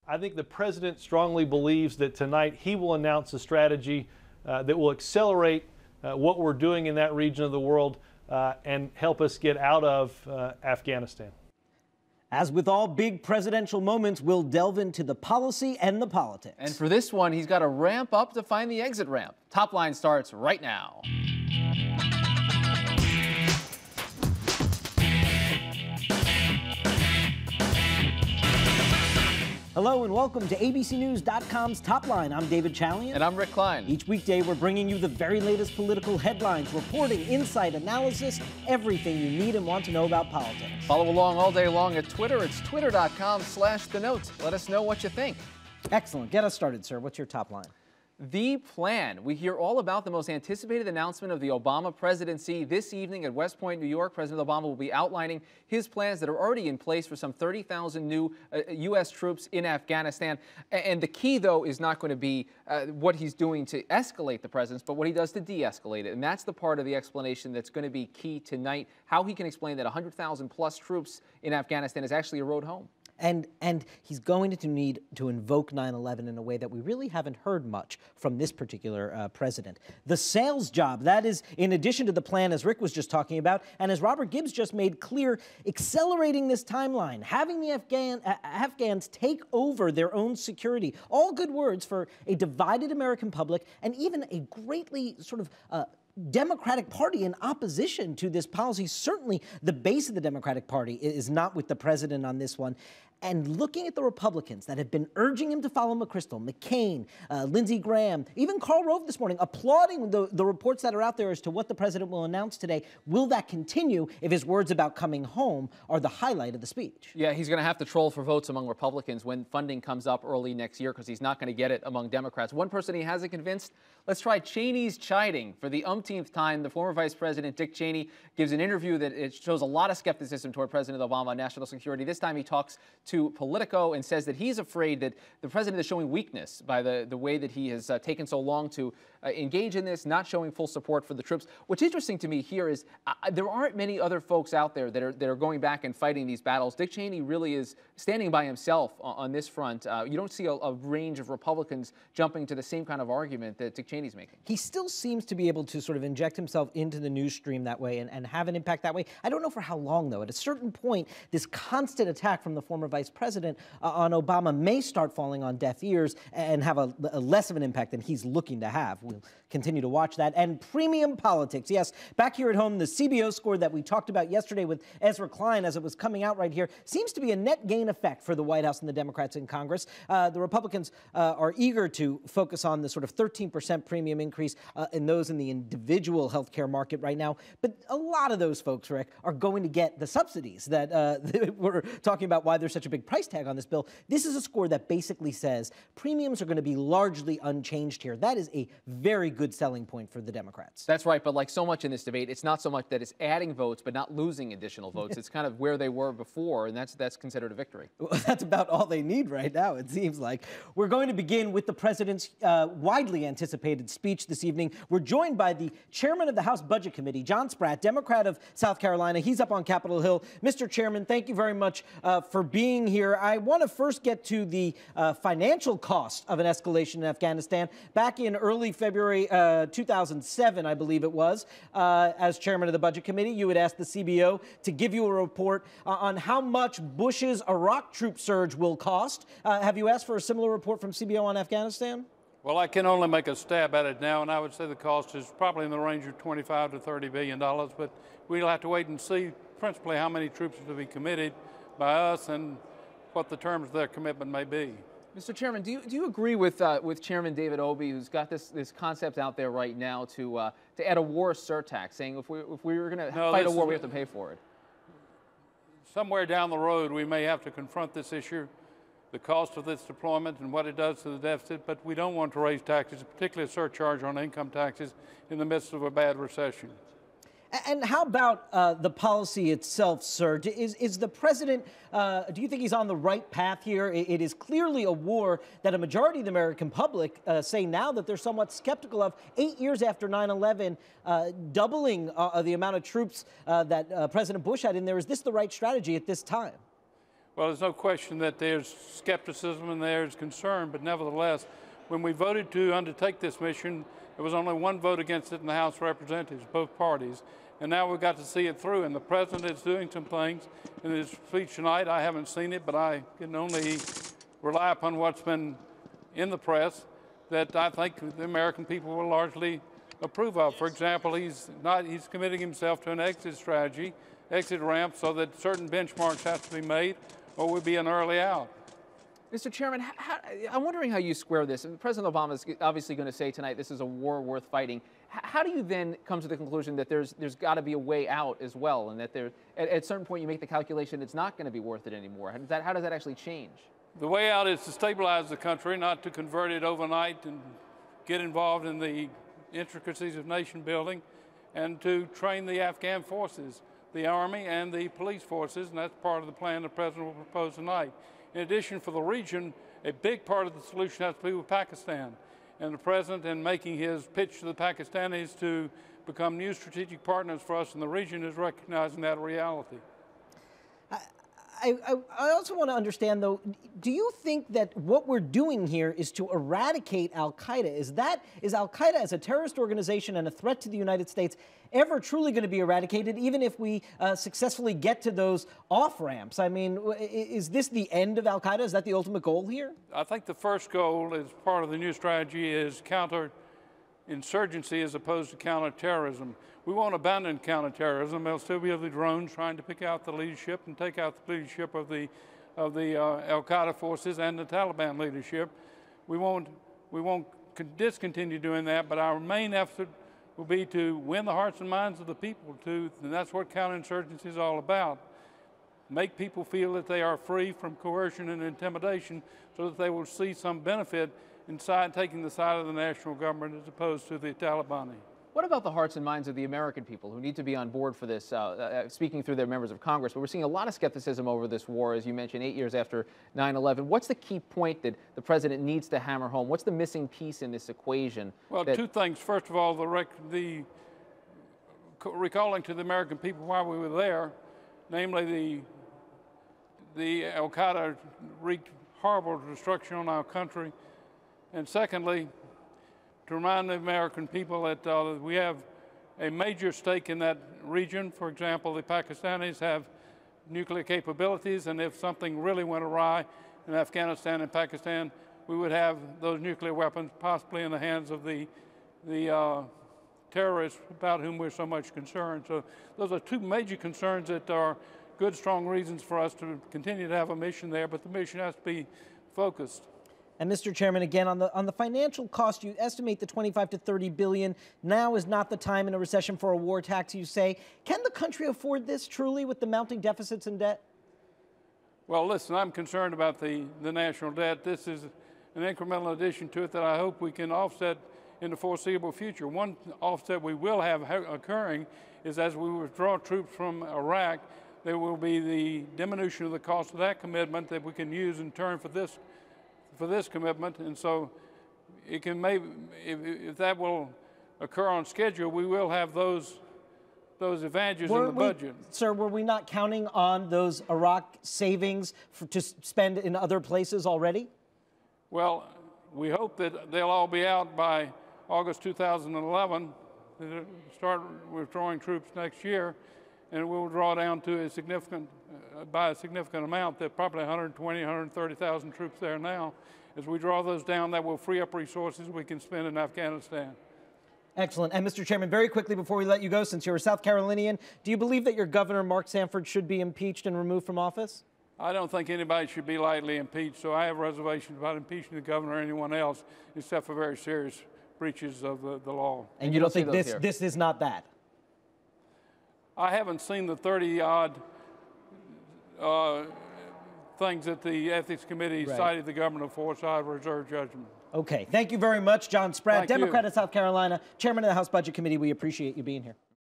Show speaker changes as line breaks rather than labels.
I think the president strongly believes that tonight he will announce a strategy that will accelerate what we're doing in that region of the world and help us get out of Afghanistan.
As with all big presidential moments, we'll delve into the policy and the politics.
And for this one, he's got to ramp up to find the exit ramp. Top Line starts right now.
Hello and welcome to ABCNews.com's Top Line. I'm David Chalian.
And I'm Rick Klein.
Each weekday, we're bringing you the very latest political headlines, reporting, insight, analysis, everything you need and want to know about politics.
Follow along all day long at Twitter. It's twitter.com/The Note. Let us know what you think.
Excellent. Get us started, sir. What's your top line?
The plan. We hear all about the most anticipated announcement of the Obama presidency this evening at West Point, New York. President Obama will be outlining his plans that are already in place for some 30,000 new U.S. troops in Afghanistan. And the key, though, is not going to be what he's doing to escalate the presence, but what he does to de-escalate it. And that's the part of the explanation that's going to be key tonight, how he can explain that 100,000 plus troops in Afghanistan is actually a road home.
And he's going to need to invoke 9/11 in a way that we really haven't heard much from this particular president. The sales job, that is, in addition to the plan, as Rick was just talking about, and as Robert Gibbs just made clear, accelerating this timeline, having the Afghans take over their own security, all good words for a divided American public and even a greatly sort of Democratic Party in opposition to this policy. Certainly the base of the Democratic Party is not with the president on this one. And looking at the Republicans that have been urging him to follow McChrystal, McCain, Lindsey Graham, even Karl Rove this morning, applauding the reports that are out there as to what the president will announce today. Will that continue if his words about coming home are the highlight of the speech?
Yeah, he's going to have to troll for votes among Republicans when funding comes up early next year because he's not going to get it among Democrats. One person he hasn't convinced, let's try CHENEY'S chiding. For the umpteenth time, the former Vice President Dick Cheney gives an interview that it shows a lot of skepticism toward President Obama on national security. This time he talks to Politico and says that he's afraid that the president is showing weakness by the way that he has taken so long to engage in this, not showing full support for the troops. What's interesting to me here is there aren't many other folks out there that are going back and fighting these battles. Dick Cheney really is standing by himself on this front. You don't see a range of Republicans jumping to the same kind of argument that Dick Cheney's making.
He still seems to be able to sort of inject himself into the news stream that way and have an impact that way. I don't know for how long, though. At a certain point, this constant attack from the former vice president on Obama may start falling on deaf ears and have a less of an impact than he's looking to have. We'll continue to watch that. And premium politics. Yes, back here at home, the CBO score that we talked about yesterday with Ezra Klein as it was coming out right here seems to be a net gain effect for the White House and the Democrats in Congress. The Republicans are eager to focus on the sort of 13% premium increase in those in the individual health care market right now. But a lot of those folks, Rick, are going to get the subsidies that we're talking about why there's such a big price tag on this bill. This is a score that basically says premiums are going to be largely unchanged here. That is a very good selling point for the Democrats.
That's right, but like so much in this debate, it's not so much that it's adding votes but not losing additional votes. It's kind of where they were before, and that's considered a victory.
Well, that's about all they need right now, it seems like. We're going to begin with the president's widely anticipated speech this evening. We're joined by the chairman of the House Budget Committee, John Spratt, Democrat of South Carolina. He's up on Capitol Hill. Mr. Chairman, thank you very much for being here. I want to first get to the financial cost of an escalation in Afghanistan. Back in early February 2007, I believe it was, as chairman of the Budget Committee, you had asked the CBO to give you a report on how much Bush's Iraq troop surge will cost. Have you asked for a similar report from CBO on Afghanistan?
Well, I can only make a stab at it now, and I would say the cost is probably in the range of $25 to $30 billion, but we'll have to wait and see principally how many troops are to be committed by us and what the terms of their commitment may be.
Mr. Chairman, do you agree with Chairman David Obey, who's got this concept out there right now to add a war surtax, saying if we were going to fight a war, we have to pay for it?
Somewhere down the road, we may have to confront this issue, the cost of this deployment and what it does to the deficit, but we don't want to raise taxes, particularly a surcharge on income taxes in the midst of a bad recession.
And how about the policy itself, sir? Is the president, do you think he's on the right path here? It is clearly a war that a majority of the American public say now that they're somewhat skeptical of. 8 years after 9/11, doubling the amount of troops that President Bush had in there. Is this the right strategy at this time?
Well, there's no question that there's skepticism and there's concern, but nevertheless, when we voted to undertake this mission, there was only one vote against it in the House of Representatives, both parties. And now we've got to see it through, and the President is doing some things in his speech tonight. I haven't seen it, but I can only rely upon what's been in the press that I think the American people will largely approve of. For example, he's committing himself to an exit strategy, exit ramp, so that certain benchmarks have to be made, or we'll be an early out.
Mr. Chairman, I'm wondering how you square this. President Obama is obviously going to say tonight this is a war worth fighting. How do you then come to the conclusion that there's got to be a way out as well, and that at a certain point you make the calculation it's not going to be worth it anymore? How does that actually change?
The way out is to stabilize the country, not to convert it overnight and get involved in the intricacies of nation building, and to train the Afghan forces, the Army and the police forces, and that's part of the plan the President will propose tonight. In addition, for the region, a big part of the solution has to be with Pakistan. And the President, in making his pitch to the Pakistanis to become new strategic partners for us in the region, is recognizing that reality.
I also want to understand, though, do you think that what we're doing here is to eradicate al-Qaeda? Is al-Qaeda as a terrorist organization and a threat to the United States ever truly going to be eradicated, even if we successfully get to those off-ramps? I mean, is this the end of al-Qaeda? Is that the ultimate goal here?
I think the first goal, as part of the new strategy, is counter-insurgency as opposed to counter-terrorism. We won't abandon counterterrorism. There'll still be the drones trying to pick out the leadership and take out the leadership of the al-Qaeda forces and the Taliban leadership. We won't discontinue doing that, but our main effort will be to win the hearts and minds of the people, and that's what counterinsurgency is all about. Make people feel that they are free from coercion and intimidation so that they will see some benefit in taking the side of the national government as opposed to the Taliban.
What about the hearts and minds of the American people who need to be on board for this, speaking through their members of Congress? But we're seeing a lot of skepticism over this war, as you mentioned, 8 years after 9/11. What's the key point that the President needs to hammer home? What's the missing piece in this equation?
Well, two things. First of all, recalling to the American people why we were there, namely the al-Qaeda wreaked horrible destruction on our country. And secondly, to remind the American people that we have a major stake in that region. For example, the Pakistanis have nuclear capabilities, and if something really went awry in Afghanistan and Pakistan, we would have those nuclear weapons possibly in the hands of the terrorists about whom we're so much concerned. So those are two major concerns that are good, strong reasons for us to continue to have a mission there, but the mission has to be focused.
And Mr. Chairman, again, on the financial cost, you estimate the 25 to 30 billion. Now is not the time in a recession for a war tax, you say. Can the country afford this truly with the mounting deficits and debt?
Well, listen, I'm concerned about the national debt. This is an incremental addition to it that I hope we can offset in the foreseeable future. One offset we will have occurring is as we withdraw troops from Iraq, there will be the diminution of the cost of that commitment that we can use in turn for this commitment, and so it can if that will occur on schedule, we will have those advantages in the budget.
Sir, were we not counting on those Iraq savings to spend in other places already?
Well, we hope that they'll all be out by August 2011, start withdrawing troops next year, and we'll draw down to a significant amount. There are probably 120, 130,000 troops there now. As we draw those down, that will free up resources we can spend in Afghanistan.
Excellent. And Mr. Chairman, very quickly before we let you go, since you're a South Carolinian, do you believe that your governor, Mark Sanford, should be impeached and removed from office?
I don't think anybody should be lightly impeached, so I have reservations about impeaching the governor or anyone else, except for very serious breaches of the law.
And you don't think this is not that?
I haven't seen the 30-odd things that the Ethics Committee cited the governor for, so I reserve judgment.
Okay. Thank you very much, John Spratt,
Thank
Democrat
you.
of South Carolina, Chairman of the House Budget Committee. We appreciate you being here.